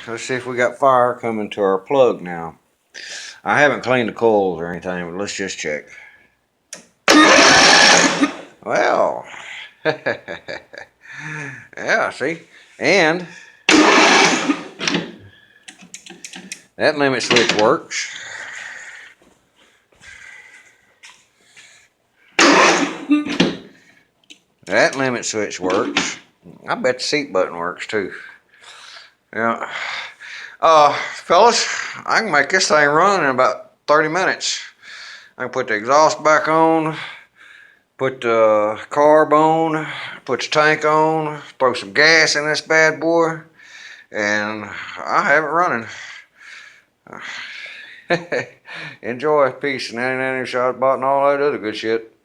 let's see if we got fire coming to our plug now. I haven't cleaned the coils or anything, but let's just check. Well, yeah, see? And that limit switch works. That limit switch works. I bet the seat button works too. Yeah. Fellas, I can make this thing run in about 30 minutes. I can put the exhaust back on, put the carb on, put the tank on, throw some gas in this bad boy, and I have it running. Enjoy. Peace. 99 shot bought and all that other good shit.